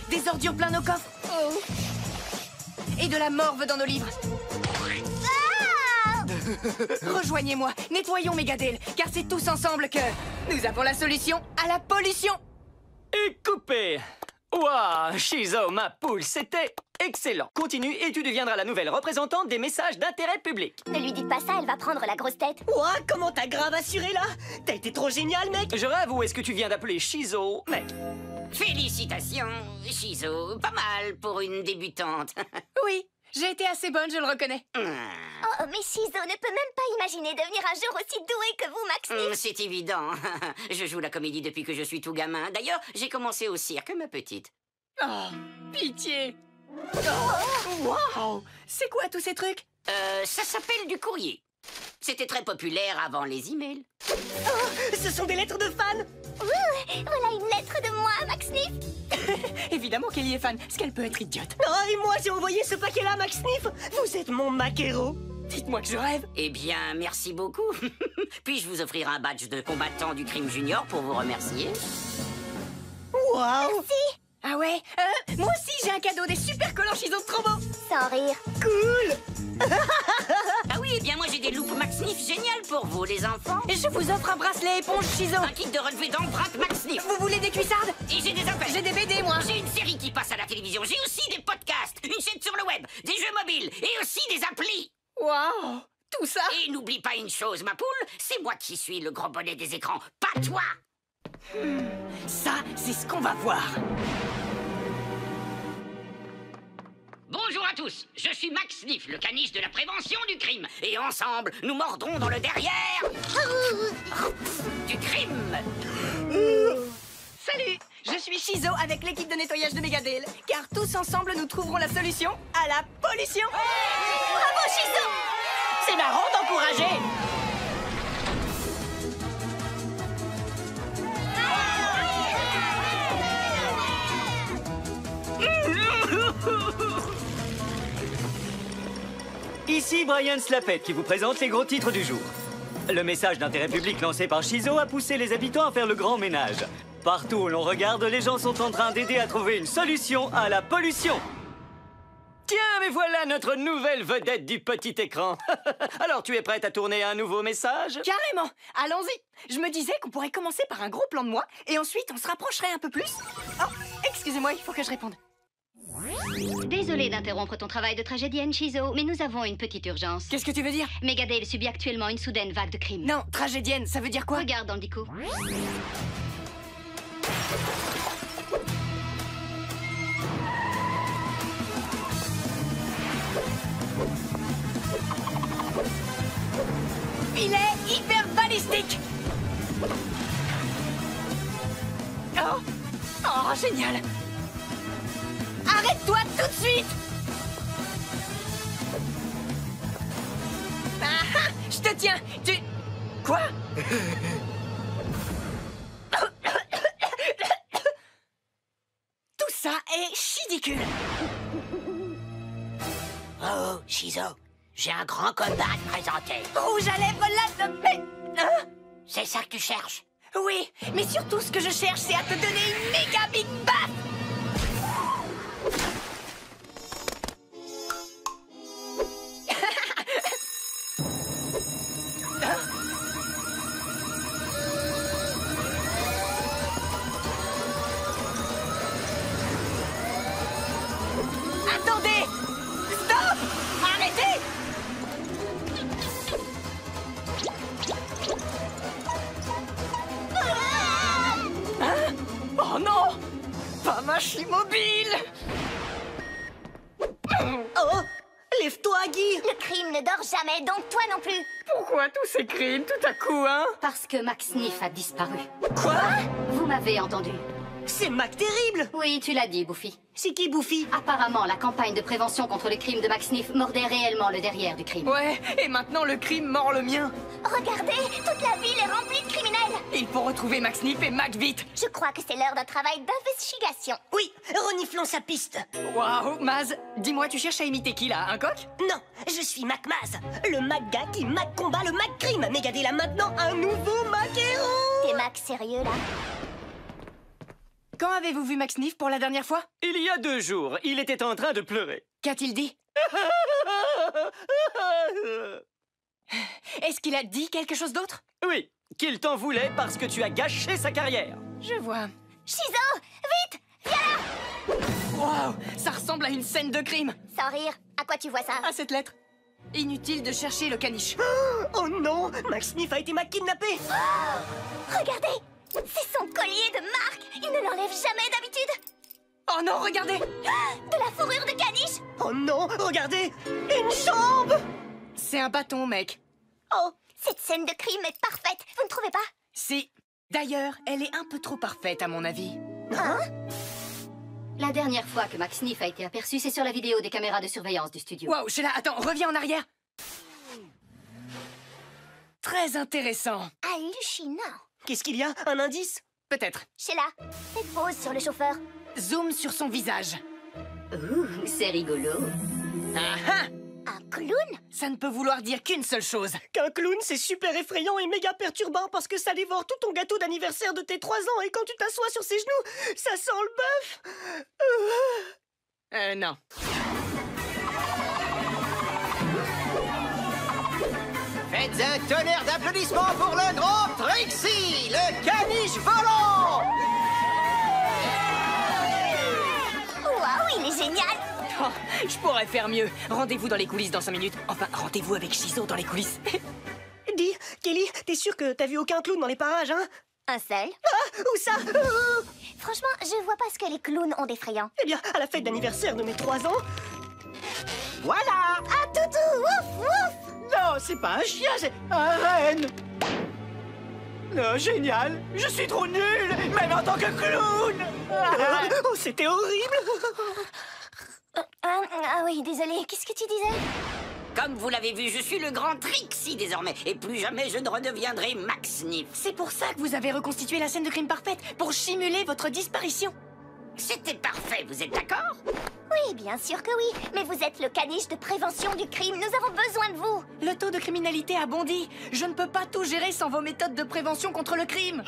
Des ordures plein nos coffres. et de la morve dans nos livres. Rejoignez-moi, nettoyons Megadale, car c'est tous ensemble que nous avons la solution à la pollution. Et coupé. Waouh, Shizo, ma poule, c'était excellent. Continue et tu deviendras la nouvelle représentante des messages d'intérêt public. Ne lui dites pas ça, elle va prendre la grosse tête. Ouah, comment t'as grave assuré là? T'as été trop génial, mec. Je rêve, ou est-ce que tu viens d'appeler Shizo, mec? Félicitations, Shizo. Pas mal pour une débutante. Oui, j'ai été assez bonne, je le reconnais. Oh, mais Shizo ne peut même pas imaginer devenir un jour aussi doué que vous, Maxnif. C'est évident. Je joue la comédie depuis que je suis tout gamin. D'ailleurs, j'ai commencé au cirque, ma petite. Oh, pitié. Oh, wow. C'est quoi tous ces trucs? Ça s'appelle du courrier. C'était très populaire avant les emails. Oh, ce sont des lettres de fans. Voilà une lettre de moi, Maxnif. Évidemment qu'elle y est fan, parce qu'elle peut être idiote. Oh, et moi j'ai envoyé ce paquet-là, Maxnif. Vous êtes mon Mac-héros. Dites-moi que je rêve. Eh bien, merci beaucoup. Puis-je vous offrir un badge de combattant du crime junior pour vous remercier? Waouh. Merci. Ah ouais, moi aussi j'ai un cadeau, des super collants Shizo trop beaux. Sans rire. Cool. Ah oui, eh bien moi j'ai des loupes Maxnif géniales pour vous, les enfants. Et je vous offre un bracelet éponge Shizo. Un kit de relevé d'empreintes Maxnif. Vous voulez des cuissardes? Et j'ai des affaires. J'ai des BD, moi. J'ai une série qui passe à la télévision. J'ai aussi des podcasts, une chaîne sur le web, des jeux mobiles et aussi des applis. Waouh, tout ça. Et n'oublie pas une chose, ma poule, c'est moi qui suis le gros bonnet des écrans, pas toi. Ça, c'est ce qu'on va voir. Bonjour à tous, je suis Maxnif, le caniche de la prévention du crime. Et ensemble, nous mordrons dans le derrière du crime. Salut, je suis Shizo avec l'équipe de nettoyage de Megadale. Car tous ensemble, nous trouverons la solution à la pollution. Bravo, Shizo. C'est marrant d'encourager. Ici Brian Slapette qui vous présente les gros titres du jour. Le message d'intérêt public lancé par Shizo a poussé les habitants à faire le grand ménage. Partout où l'on regarde, les gens sont en train d'aider à trouver une solution à la pollution. Tiens, mais voilà notre nouvelle vedette du petit écran. Alors, tu es prête à tourner un nouveau message? Carrément. Allons-y. Je me disais qu'on pourrait commencer par un gros plan de moi et ensuite on se rapprocherait un peu plus. Oh, excusez-moi, il faut que je réponde. Désolée d'interrompre ton travail de tragédienne, Shizo, mais nous avons une petite urgence. Qu'est-ce que tu veux dire? Megadale subit actuellement une soudaine vague de crimes. Non, tragédienne, ça veut dire quoi? Regarde dans le dico. Il est hyper balistique. Oh, oh, génial. Arrête-toi tout de suite. Ah, je te tiens. Tu... Quoi? Tout ça est chidicule. Oh, Shizo, j'ai un grand combat à te présenter. Rouge à lèvres, là, mais... Hein? C'est ça que tu cherches? Oui, mais surtout ce que je cherche, c'est à te donner une méga big baffe. Attendez! Stop! Arrêtez! Hein? Oh non! Pas ma mobile! Oh! Lève-toi, Guy! Le crime ne dort jamais, donc toi non plus. Pourquoi tous ces crimes tout à coup, hein? Parce que Maxnif a disparu. Quoi? Vous m'avez entendu. C'est Mac terrible! Oui, tu l'as dit, Buffy. C'est qui, Buffy? Apparemment, la campagne de prévention contre le crime de Maxnif mordait réellement le derrière du crime. Ouais, et maintenant le crime mord le mien. Regardez, toute la ville est remplie de criminels. Il faut retrouver Maxnif et Mac vite. Je crois que c'est l'heure d'un travail d'investigation. Oui, reniflons sa piste. Waouh, Maz, dis-moi, tu cherches à imiter qui là, un coq? Non, je suis Mac Maz, le Mac gars qui Mac combat le Mac crime. Megadale a maintenant un nouveau Mac héros. T'es Mac sérieux là? Quand avez-vous vu Maxnif pour la dernière fois? Il y a 2 jours, il était en train de pleurer. Qu'a-t-il dit? Est-ce qu'il a dit quelque chose d'autre? Oui, qu'il t'en voulait parce que tu as gâché sa carrière. Je vois. Shizo, vite, viens là. Wow, ça ressemble à une scène de crime. Sans rire, à quoi tu vois ça? À cette lettre. Inutile de chercher le caniche. Oh non, Max Sniff a été kidnappé. Regardez, c'est son collier de marque. Il ne l'enlève jamais d'habitude. Oh non, regardez. De la fourrure de caniche. Oh non, regardez, une jambe. C'est un bâton, mec. Oh, cette scène de crime est parfaite, vous ne trouvez pas? Si. D'ailleurs, elle est un peu trop parfaite à mon avis. Hein? La dernière fois que Max Sniff a été aperçu, c'est sur la vidéo des caméras de surveillance du studio. Wow, Sheila, attends, reviens en arrière. Très intéressant. Hallucinant. Qu'est-ce qu'il y a? Un indice? Peut-être. Sheila, fais pause sur le chauffeur. Zoom sur son visage. Ouh, c'est rigolo. Ah ah! Un clown? Ça ne peut vouloir dire qu'une seule chose. Qu'un clown, c'est super effrayant et méga perturbant parce que ça dévore tout ton gâteau d'anniversaire de tes 3 ans et quand tu t'assois sur ses genoux, ça sent le bœuf. Non. Faites un tonnerre d'applaudissements pour le grand Trixie, le caniche volant! Waouh, il est génial! Oh, je pourrais faire mieux. Rendez-vous dans les coulisses dans 5 minutes. Enfin, rendez-vous avec Shizo dans les coulisses. Dis, Kelly, t'es sûre que t'as vu aucun clown dans les parages, hein? Un seul? Ah, où ça? Franchement, je vois pas ce que les clowns ont d'effrayant. Eh bien, à la fête d'anniversaire de mes 3 ans... Voilà! Ah, toutou, ouf, ouf! Non, c'est pas un chien, c'est un renne. Non, génial. Je suis trop nul, même en tant que clown. Oh, c'était horrible. Ah oui, désolé, qu'est-ce que tu disais? Comme vous l'avez vu, je suis le grand Trixie désormais, et plus jamais je ne redeviendrai Max Sniff. C'est pour ça que vous avez reconstitué la scène de crime parfaite, pour simuler votre disparition. C'était parfait, vous êtes d'accord? Oui, bien sûr que oui. Mais vous êtes le caniche de prévention du crime. Nous avons besoin de vous. Le taux de criminalité a bondi. Je ne peux pas tout gérer sans vos méthodes de prévention contre le crime.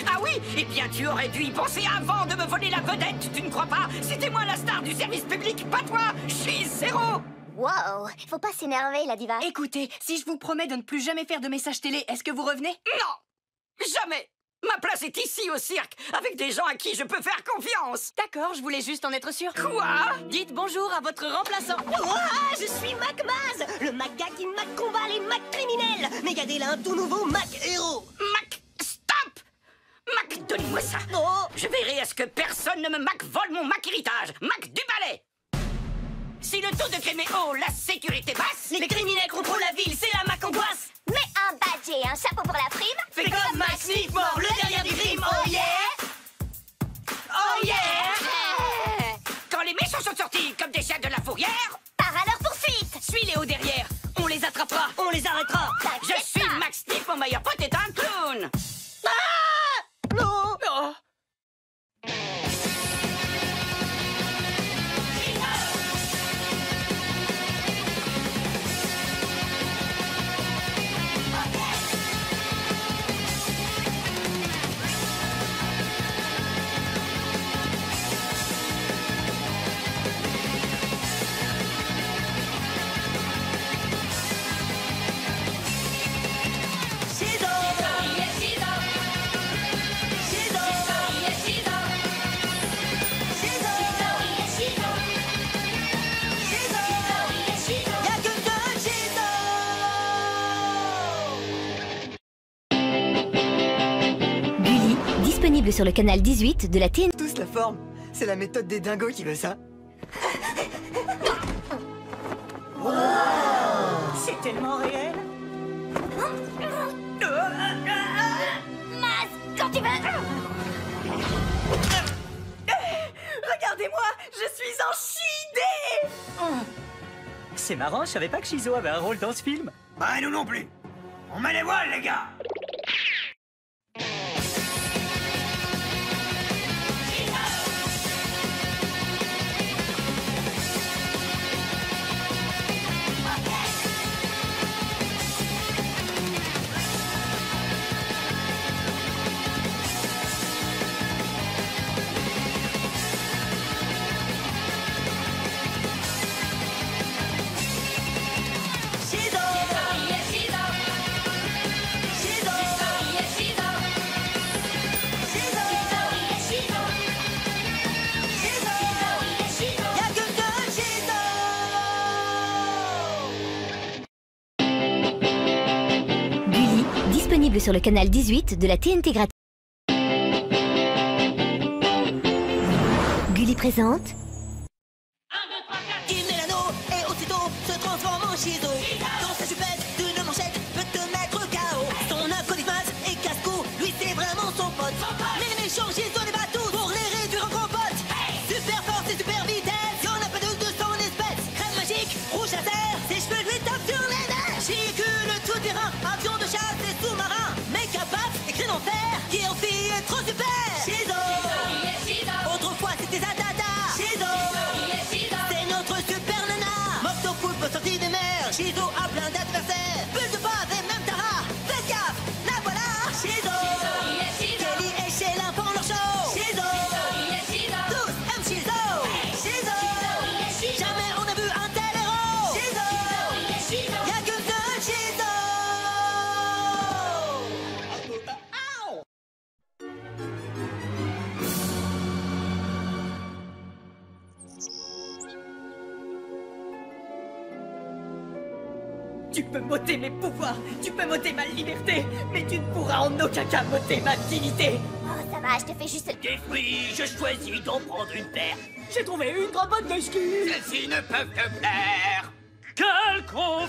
Ah oui? Eh bien, tu aurais dû y penser avant de me voler la vedette, tu ne crois pas? C'était moi la star du service public, pas toi! Shiz0! Wow, faut pas s'énerver, la diva. Écoutez, si je vous promets de ne plus jamais faire de messages télé, est-ce que vous revenez? Non! Jamais! Ma place est ici au cirque, avec des gens à qui je peux faire confiance. D'accord, je voulais juste en être sûr. Quoi? Dites bonjour à votre remplaçant. Ah, je suis Mac Baz, le Mac gars qui Mac combat les Mac criminels. Mais regardez là, un tout nouveau Mac héros. Mac, stop! Mac, donne-moi ça. Oh. Je verrai à ce que personne ne me Mac vole mon Mac héritage. Mac du balai. Si le taux de crime est haut, la sécurité basse. Les criminels contrôlent la ville, c'est la Mac angoisse. Mets un badge et un chapeau pour la prime. Fais comme Max Sniff, mort, le derrière du crime. Oh yeah! Oh yeah! Quand les méchants sont sortis comme des chiens de la fourrière, Pars à leur poursuite. Suis-les au derrière. On les attrapera. On les arrêtera. je suis Max Sniff, mon meilleur pote est un clown. Ah! Non! Oh. Disponible sur le canal 18 de la TNT. Tous la forme. C'est la méthode des dingos qui veut ça. C'est tellement réel. Mas, quand tu veux. Regardez-moi, je suis en chidé. C'est marrant, je savais pas que Shizo avait un rôle dans ce film. Bah, nous non plus. On met les voiles, les gars. disponible sur le canal 18 de la TNT gratuite. Gulli présente. Kim Delano et aussitôt se transforme en Shizo. Dans sa jupette d'une manchette peut te mettre KO. Son acolyte et casse-cou, lui c'est vraiment son pote. Mais les méchants Shizo les bat tous pour les réduire en gros potes. Super force et super vitesse, y'en a pas deux de son espèce. Crème magique, rouge laser, ses cheveux lui tapent sur les nerfs. Véhicule tout terrain, avion de chasse et sous-marin. Mais capable, écrit en fer, qui en fille est trop super. Shizo, autrefois c'était Zadada. Shizo, c'est notre super nana. Moctopoulpe sorti des mers. Shizo a plein d'adversaires. Bulle de base et même Tara. Faites gaffe, la voilà. Shizo, Kelly et Sheila font leur show. Shizo, tous aiment Shizo. Shizo, jamais on a vu un tel héros. Shizo, y'a que seul Shizo. Tu peux m'ôter mes pouvoirs, tu peux m'ôter ma liberté, mais tu ne pourras en aucun cas m'ôter ma dignité. Oh, ça va, je te fais juste... Des fruits, je choisis d'en prendre une paire. J'ai trouvé une trop bonne de ski. Celles-ci ne peuvent te plaire. Quel confort!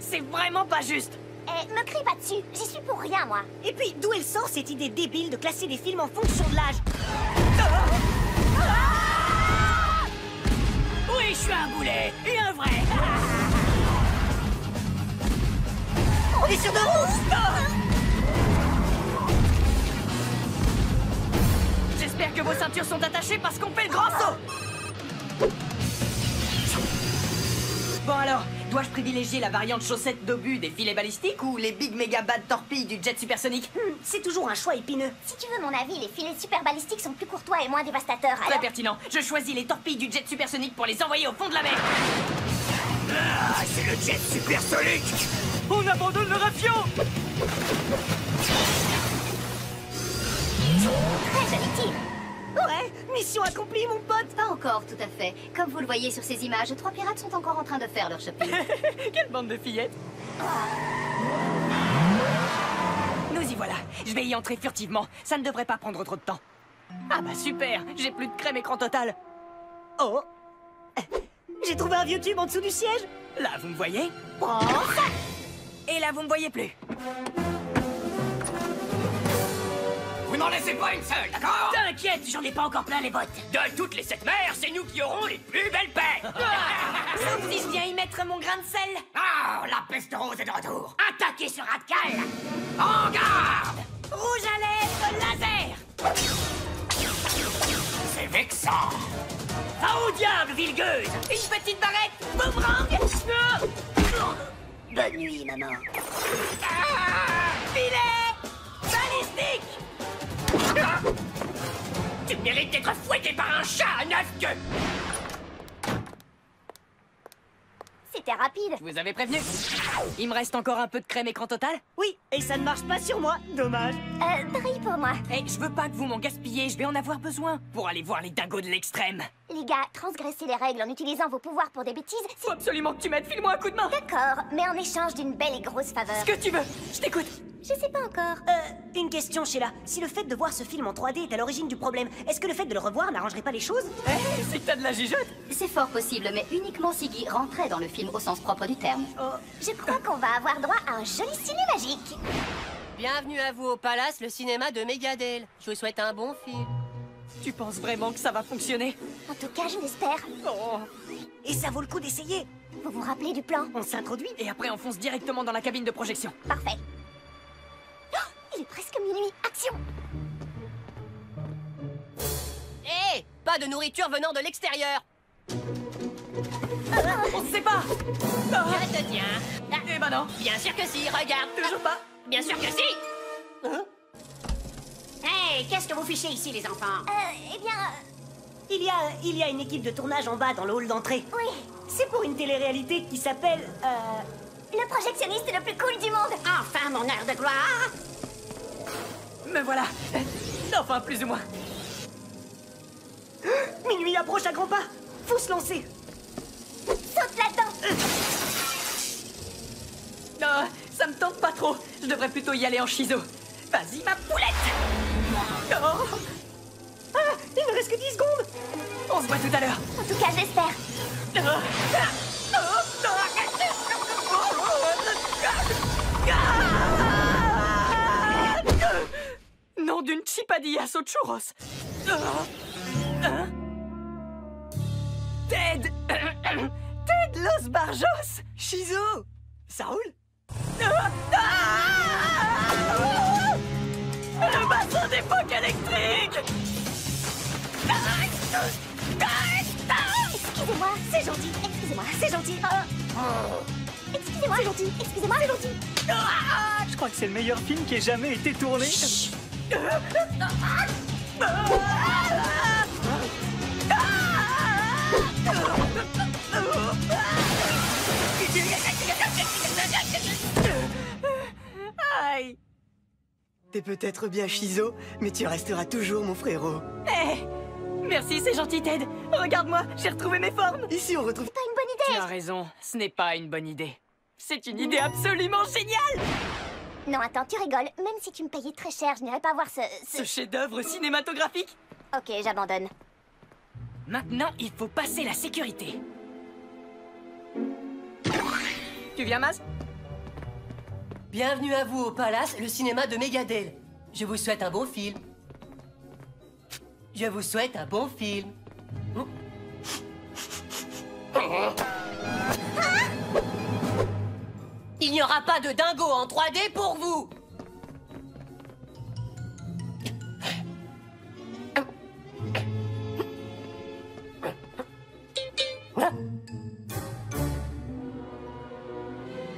C'est vraiment pas juste. Eh, me crie pas dessus, j'y suis pour rien, moi. Et puis, d'où elle sort cette idée débile de classer les films en fonction de l'âge? Oui, je suis un boulet, et un vrai. On est sur de route. J'espère que vos ceintures sont attachées parce qu'on fait le grand saut. Bon alors, dois-je privilégier la variante chaussette d'obus des filets balistiques ou les big méga bad torpilles du jet supersonique? C'est toujours un choix épineux. Si tu veux mon avis, les filets super balistiques sont plus courtois et moins dévastateurs, Très alors... pertinent. Je choisis les torpilles du jet supersonique pour les envoyer au fond de la mer. Ah, c'est le jet supersonique. On abandonne le rafiot. Très joli tir. Ouais, mission accomplie, mon pote. Pas encore, tout à fait. Comme vous le voyez sur ces images, 3 pirates sont encore en train de faire leur shopping. Quelle bande de fillettes. Nous y voilà. Je vais y entrer furtivement. Ça ne devrait pas prendre trop de temps. Ah bah super. J'ai plus de crème écran total. Oh, j'ai trouvé un vieux tube en dessous du siège. Là, vous me voyez? Prends ça. Et là, vous me voyez plus. Vous n'en laissez pas une seule, d'accord? T'inquiète, j'en ai pas encore plein les bottes. De toutes les 7 mers, c'est nous qui aurons les plus belles paires. Sauf si je viens y mettre mon grain de sel. Ah, la peste rose est de retour. Attaquez ce rat de cale. En garde. Rouge à lèvres laser. C'est vexant. Va au diable, vilgueuse. Une petite barrette. Boomerang. Bonne nuit, maman. Filet balistique. Tu mérites d'être fouetté par un chat à 9 queues. C'était rapide. Je vous avais prévenu. Il me reste encore un peu de crème écran total? Oui, et ça ne marche pas sur moi. Dommage. Brille pour moi. Eh, je veux pas que vous m'en gaspillez, je vais en avoir besoin pour aller voir les dingos de l'extrême. Les gars, transgresser les règles en utilisant vos pouvoirs pour des bêtises, Faut absolument que tu m'aides, file-moi un coup de main. D'accord, mais en échange d'une belle et grosse faveur. Ce que tu veux, je t'écoute. Je sais pas encore. Une question, Sheila. Si le fait de voir ce film en 3D est à l'origine du problème, est-ce que le fait de le revoir n'arrangerait pas les choses? Eh, c'est que t'as de la gigotte. C'est fort possible, mais uniquement si Guy rentrait dans le film au sens propre du terme. Je crois qu'on va avoir droit à un joli ciné magique. Bienvenue à vous au Palace, le cinéma de Megadale. Je vous souhaite un bon film. Tu penses vraiment que ça va fonctionner? En tout cas, je l'espère. Oh. Et ça vaut le coup d'essayer. Vous vous rappelez du plan? On s'introduit et après on fonce directement dans la cabine de projection. Parfait. Il est presque minuit. Action! Hé, pas de nourriture venant de l'extérieur. On se sépare. Je te tiens. Eh ben non. Bien sûr que si, regarde. Toujours pas. Bien sûr que si. Hey, qu'est-ce que vous fichez ici, les enfants? Eh bien... Il y a une équipe de tournage en bas dans le hall d'entrée. Oui. C'est pour une télé-réalité qui s'appelle... Le projectionniste le plus cool du monde. Enfin, mon heure de gloire. Me voilà. Enfin, plus ou moins. Minuit approche à grands pas. Faut se lancer. Saute là-dedans. Ça me tente pas trop. Je devrais plutôt y aller en Shizo. Vas-y, ma poulette. Oh. Ah, il ne reste que 10 secondes. On se voit tout à l'heure. En tout cas, j'espère. Nom d'une chipadillas aux churros. Ted Ted Los Barjos. Shizo, ça roule? Le bassin d'époque électrique. Excusez-moi, c'est gentil. Excusez-moi, c'est gentil. Excusez-moi, c'est gentil. Excusez-moi, c'est gentil. Je crois que c'est le meilleur film qui ait jamais été tourné. Aïe. T'es peut-être bien Shizo, mais tu resteras toujours mon frérot. Merci, c'est gentil, Ted. Regarde-moi, j'ai retrouvé mes formes. Ici, on retrouve... T'as une bonne idée. Tu as raison, ce n'est pas une bonne idée. C'est une idée absolument géniale. Non, attends, tu rigoles. Même si tu me payais très cher, je n'irais pas voir ce chef-d'œuvre cinématographique. Ok, j'abandonne. Maintenant, il faut passer la sécurité. Tu viens, Maz? Bienvenue à vous au Palace, le cinéma de Megadale. Je vous souhaite un bon film. Je vous souhaite un bon film. Il n'y aura pas de dingo en 3D pour vous.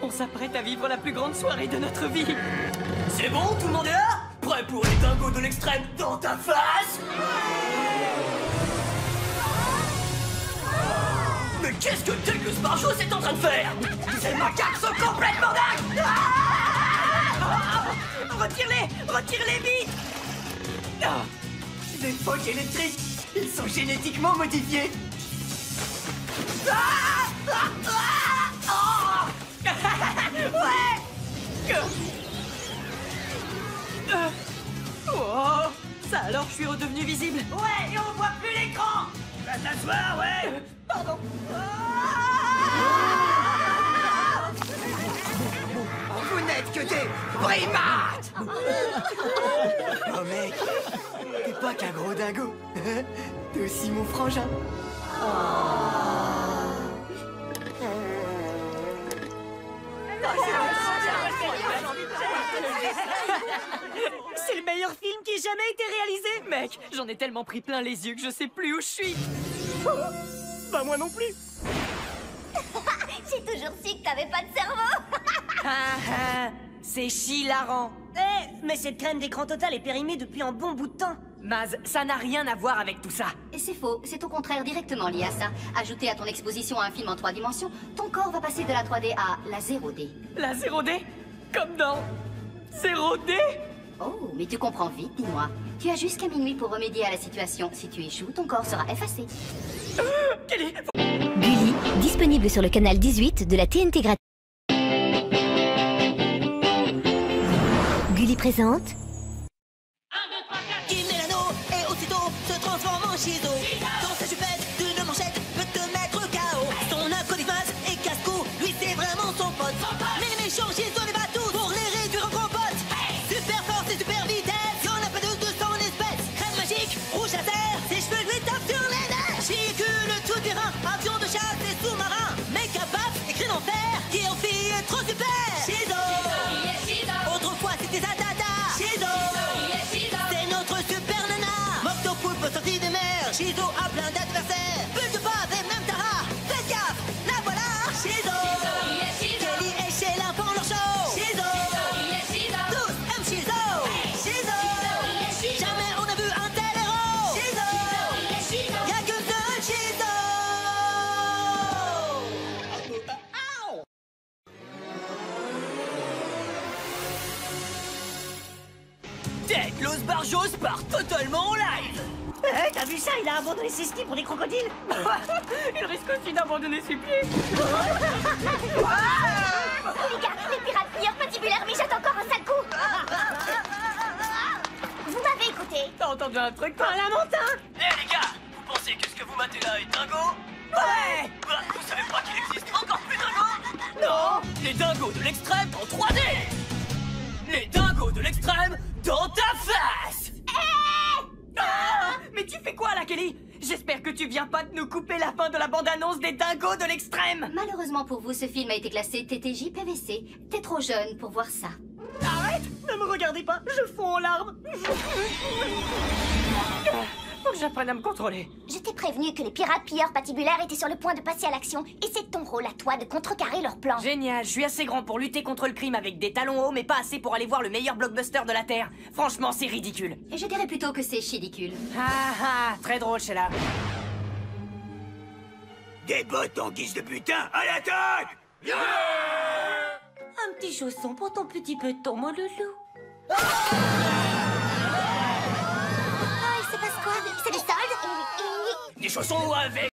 On s'apprête à vivre la plus grande soirée de notre vie. C'est bon, tout le monde est là? Prêt pour les dingos de l'extrême dans ta face? Mais qu'est-ce que Ted Los Barjos est en train de faire? Ces macaques sont complètement dingues! Retire-les vite! Les phoques électriques, ils sont génétiquement modifiés. Oh, ça alors, je suis redevenu visible. Ouais, et on voit plus l'écran. Tu vas t'asseoir, ouais. Pardon. Vous n'êtes que des primates. Oh mec, t'es pas qu'un gros dingo. T'es aussi mon frangin. C'est le meilleur film qui ait jamais été réalisé. Mec, j'en ai tellement pris plein les yeux que je sais plus où je suis. Bah moi non plus. J'ai toujours su que t'avais pas de cerveau. C'est hilarant. Mais cette crème d'écran total est périmée depuis un bon bout de temps. Maz, ça n'a rien à voir avec tout ça. Et c'est faux, c'est au contraire directement lié à ça. Ajouté à ton exposition à un film en 3 dimensions, ton corps va passer de la 3D à la 0D. La 0D? Comme dans 0D? Oh, mais tu comprends vite, dis-moi. Tu as jusqu'à minuit pour remédier à la situation. Si tu échoues, ton corps sera effacé. Gulli, disponible sur le canal 18 de la TNT gratuite. Gulli présente... Qui met l'anneau et aussitôt se transforme en Shizo. Dans sa jupette d'une manchette peut te mettre KO. Son acolyte et casse-cou, lui c'est vraiment son pote. Mais les méchants Shizo les bat tous pour les réduire en gros potes. Super force et super vitesse, y'en a pas deux de son espèce. Crème magique, rouge à terre, ses cheveux lui tapent sur les nerfs. Véhicule tout terrain, avion de chasse et sous-marin. Make-up baf, écrit en fer, qui en fille est trop super. Shizo, autrefois c'était Zadada. Shizo, c'est notre super nana. Mocto poulpe sorti des mers. Shizo a plein d'adversaires. Bulle de base et même Tara. Faites gaffe, la voilà. Shizo, Kelly et Sheila font leur show. Shizo, tous aiment Shizo. Shizo, jamais on a vu un tel héros. Shizo, y'a que deux Shizo. Ted Los Barjos part totalement en live. T'as vu ça? Il a abandonné ses skis pour des crocodiles. Il risque aussi d'abandonner ses pieds. Les gars, les pirates pilleurs patibulaires mijotent encore un sale coup. Vous m'avez écouté? T'as entendu un truc, toi? Un lamentin. Eh les gars, vous pensez que ce que vous matez là est dingo? Ouais. Vous savez pas qu'il existe encore plus dingos? Non. Les dingos de l'extrême en 3D. Les dingos de l'extrême dans ta face. Mais tu fais quoi là, Kelly? J'espère que tu viens pas de nous couper la fin de la bande-annonce des dingos de l'extrême. Malheureusement pour vous, ce film a été classé TTJ PVC. T'es trop jeune pour voir ça. Arrête! Ne me regardez pas, je fonds en larmes. Faut que j'apprenne à me contrôler. Je t'ai prévenu que les pirates pilleurs patibulaires étaient sur le point de passer à l'action, et c'est ton rôle à toi de contrecarrer leur plan. Génial, je suis assez grand pour lutter contre le crime avec des talons hauts, mais pas assez pour aller voir le meilleur blockbuster de la Terre. Franchement, c'est ridicule. Je dirais plutôt que c'est chidicule. Ah, très drôle, Sheila. Des bottes en guise de putain, à l'attaque! Un petit chausson pour ton petit peton, mon loulou. Oh, il se passe quoi? C'est des soldes? Des chaussons avec